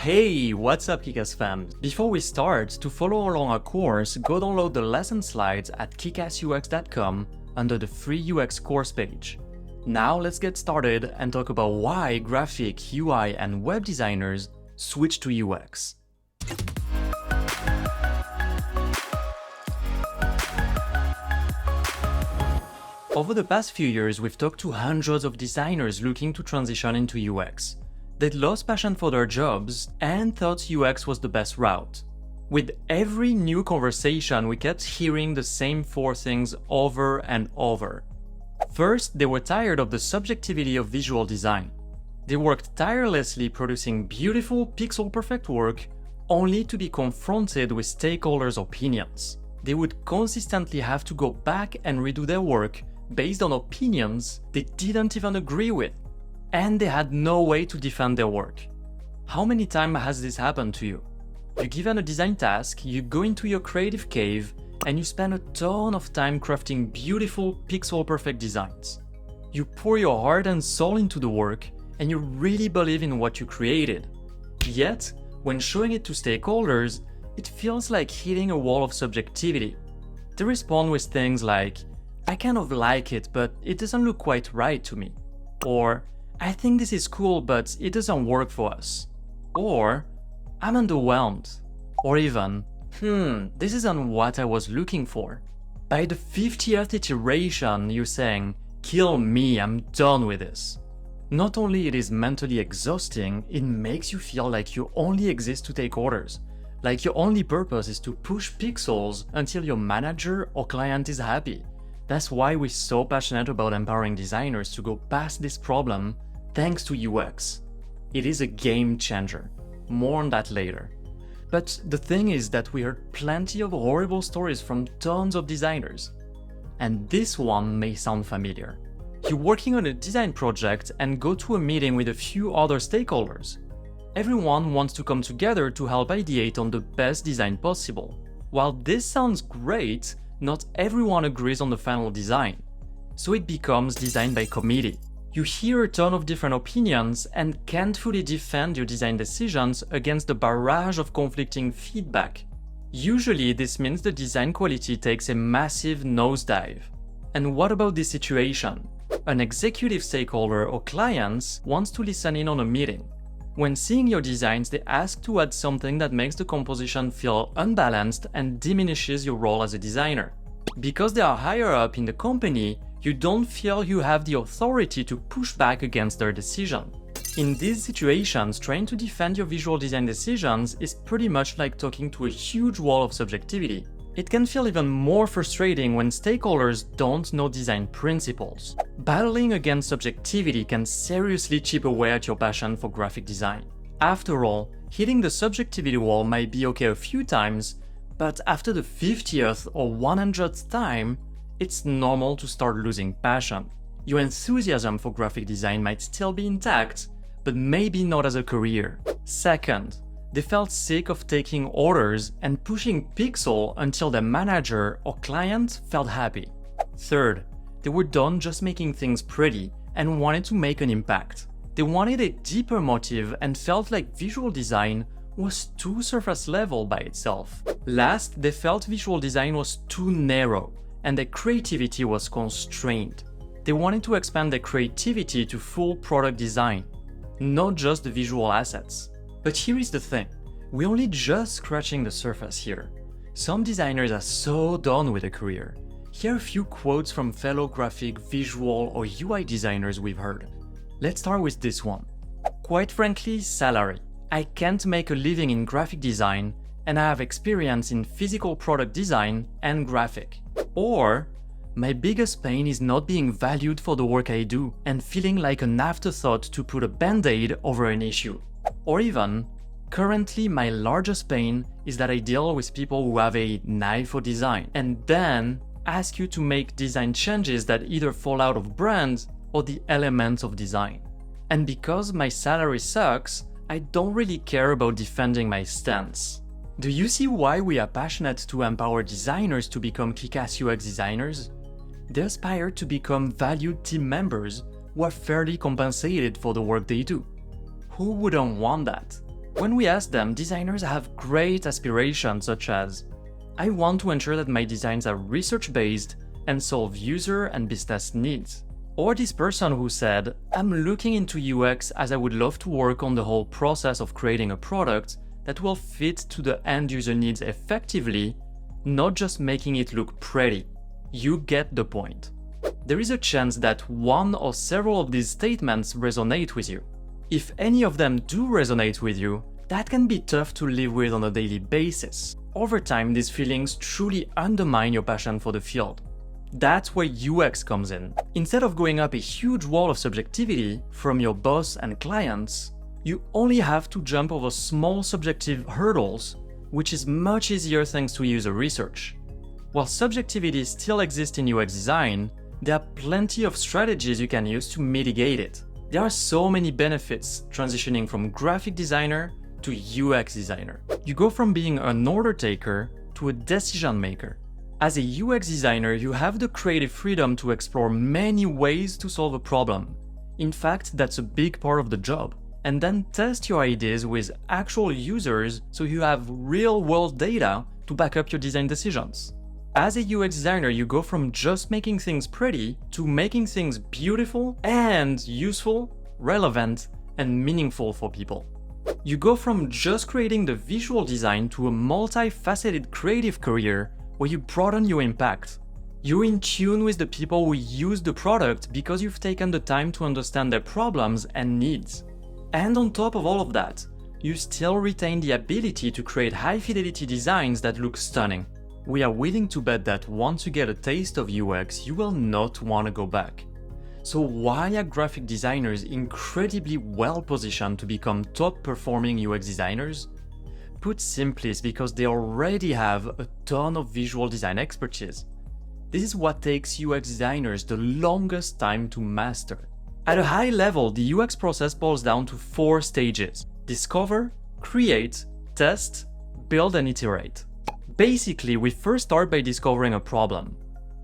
Hey, what's up Kickass fam? Before we start, to follow along our course, go download the lesson slides at kickassux.com under the free UX course page. Now let's get started and talk about why graphic, UI and web designers switch to UX. Over the past few years, we've talked to hundreds of designers looking to transition into UX. They'd lost passion for their jobs and thought UX was the best route. With every new conversation, we kept hearing the same four things over and over. First, they were tired of the subjectivity of visual design. They worked tirelessly producing beautiful, pixel-perfect work, only to be confronted with stakeholders' opinions. They would consistently have to go back and redo their work based on opinions they didn't even agree with. And they had no way to defend their work. How many times has this happened to you? You're given a design task, you go into your creative cave, and you spend a ton of time crafting beautiful pixel-perfect designs. You pour your heart and soul into the work, and you really believe in what you created. Yet, when showing it to stakeholders, it feels like hitting a wall of subjectivity. They respond with things like, "I kind of like it, but it doesn't look quite right to me." Or, "I think this is cool, but it doesn't work for us." Or, "I'm underwhelmed." Or even, "This isn't what I was looking for." By the 50th iteration, you're saying, "Kill me, I'm done with this." Not only it is mentally exhausting, it makes you feel like you only exist to take orders. Like your only purpose is to push pixels until your manager or client is happy. That's why we're so passionate about empowering designers to go past this problem thanks to UX. It is a game changer. More on that later. But the thing is that we heard plenty of horrible stories from tons of designers. And this one may sound familiar. You're working on a design project and go to a meeting with a few other stakeholders. Everyone wants to come together to help ideate on the best design possible. While this sounds great, not everyone agrees on the final design. So it becomes design by committee. You hear a ton of different opinions and can't fully defend your design decisions against the barrage of conflicting feedback. Usually this means the design quality takes a massive nosedive. And what about this situation? An executive stakeholder or client wants to listen in on a meeting. When seeing your designs, they ask to add something that makes the composition feel unbalanced and diminishes your role as a designer. Because they are higher up in the company, you don't feel you have the authority to push back against their decision. In these situations, trying to defend your visual design decisions is pretty much like talking to a huge wall of subjectivity. It can feel even more frustrating when stakeholders don't know design principles. Battling against subjectivity can seriously chip away at your passion for graphic design. After all, hitting the subjectivity wall might be okay a few times, but after the 50th or 100th time, it's normal to start losing passion. Your enthusiasm for graphic design might still be intact, but maybe not as a career. Second, they felt sick of taking orders and pushing pixel until their manager or client felt happy. Third, they were done just making things pretty and wanted to make an impact. They wanted a deeper motive and felt like visual design was too surface level by itself. Last, they felt visual design was too narrow and their creativity was constrained. They wanted to expand their creativity to full product design, not just the visual assets. But here is the thing, we're only just scratching the surface here. Some designers are so done with a career. Here are a few quotes from fellow graphic, visual or UI designers we've heard. Let's start with this one. "Quite frankly, salary. I can't make a living in graphic design and I have experience in physical product design and graphic." Or, "My biggest pain is not being valued for the work I do and feeling like an afterthought to put a band-aid over an issue." Or even, "Currently my largest pain is that I deal with people who have a knife for design and then ask you to make design changes that either fall out of brand or the elements of design. And because my salary sucks, I don't really care about defending my stance." Do you see why we are passionate to empower designers to become Kickass UX designers? They aspire to become valued team members who are fairly compensated for the work they do. Who wouldn't want that? When we ask them, designers have great aspirations such as, I want to ensure that my designs are research-based and solve user and business needs. Or this person who said, I'm looking into UX as I would love to work on the whole process of creating a product that will fit to the end user needs effectively, not just making it look pretty. You get the point. There is a chance that one or several of these statements resonate with you. If any of them do resonate with you, that can be tough to live with on a daily basis. Over time, these feelings truly undermine your passion for the field. That's where UX comes in. Instead of going up a huge wall of subjectivity from your boss and clients, you only have to jump over small subjective hurdles, which is much easier thanks to user research. While subjectivity still exists in UX design, there are plenty of strategies you can use to mitigate it. There are so many benefits transitioning from graphic designer to UX designer. You go from being an order taker to a decision maker. As a UX designer, you have the creative freedom to explore many ways to solve a problem. In fact, that's a big part of the job. And then test your ideas with actual users so you have real-world data to back up your design decisions. As a UX designer, you go from just making things pretty to making things beautiful and useful, relevant, and meaningful for people. You go from just creating the visual design to a multifaceted creative career where you broaden your impact. You're in tune with the people who use the product because you've taken the time to understand their problems and needs. And on top of all of that, you still retain the ability to create high-fidelity designs that look stunning. We are willing to bet that once you get a taste of UX, you will not want to go back. So why are graphic designers incredibly well positioned to become top-performing UX designers? Put simply, it's because they already have a ton of visual design expertise. This is what takes UX designers the longest time to master. At a high level, the UX process boils down to 4 stages: discover, create, test, build, and iterate. Basically, we first start by discovering a problem.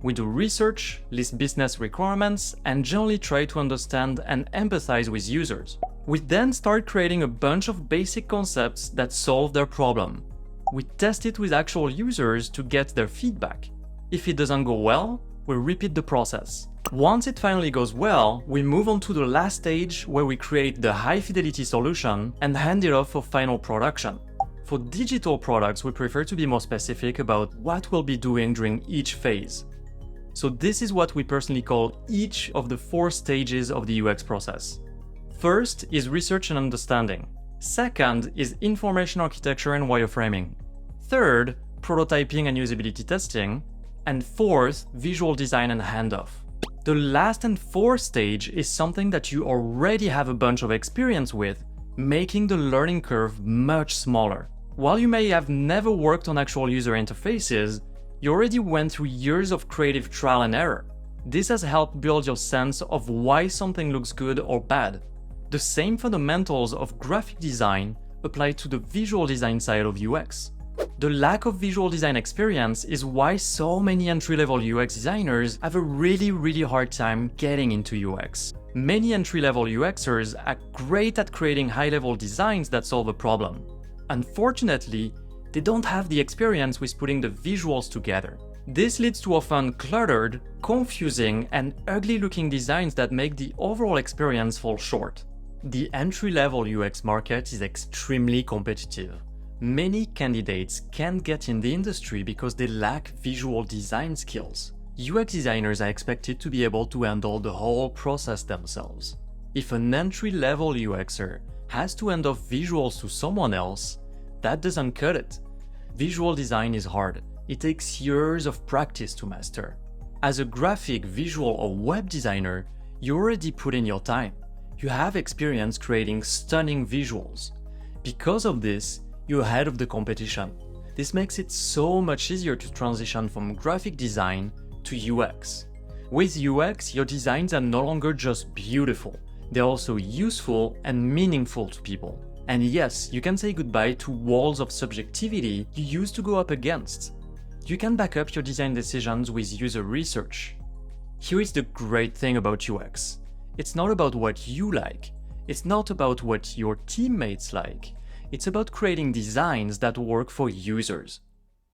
We do research, list business requirements, and generally try to understand and empathize with users. We then start creating a bunch of basic concepts that solve their problem. We test it with actual users to get their feedback. If it doesn't go well, we repeat the process. Once it finally goes well, we move on to the last stage where we create the high-fidelity solution and hand it off for final production. For digital products, we prefer to be more specific about what we'll be doing during each phase. So this is what we personally call each of the 4 stages of the UX process. First is research and understanding. Second is information architecture and wireframing. Third, prototyping and usability testing. And fourth, visual design and handoff. The last and fourth stage is something that you already have a bunch of experience with, making the learning curve much smaller. While you may have never worked on actual user interfaces, you already went through years of creative trial and error. This has helped build your sense of why something looks good or bad. The same fundamentals of graphic design apply to the visual design side of UX. The lack of visual design experience is why so many entry-level UX designers have a really hard time getting into UX. Many entry-level UXers are great at creating high-level designs that solve a problem. Unfortunately, they don't have the experience with putting the visuals together. This leads to often cluttered, confusing, and ugly-looking designs that make the overall experience fall short. The entry-level UX market is extremely competitive. Many candidates can't get in the industry because they lack visual design skills. UX designers are expected to be able to handle the whole process themselves. If an entry-level UXer has to hand off visuals to someone else, that doesn't cut it. Visual design is hard. It takes years of practice to master. As a graphic, visual, or web designer, you already put in your time. You have experience creating stunning visuals. Because of this, you're ahead of the competition. This makes it so much easier to transition from graphic design to UX. With UX, your designs are no longer just beautiful, they're also useful and meaningful to people. And yes, you can say goodbye to walls of subjectivity you used to go up against. You can back up your design decisions with user research. Here is the great thing about UX. It's not about what you like. It's not about what your teammates like. It's about creating designs that work for users.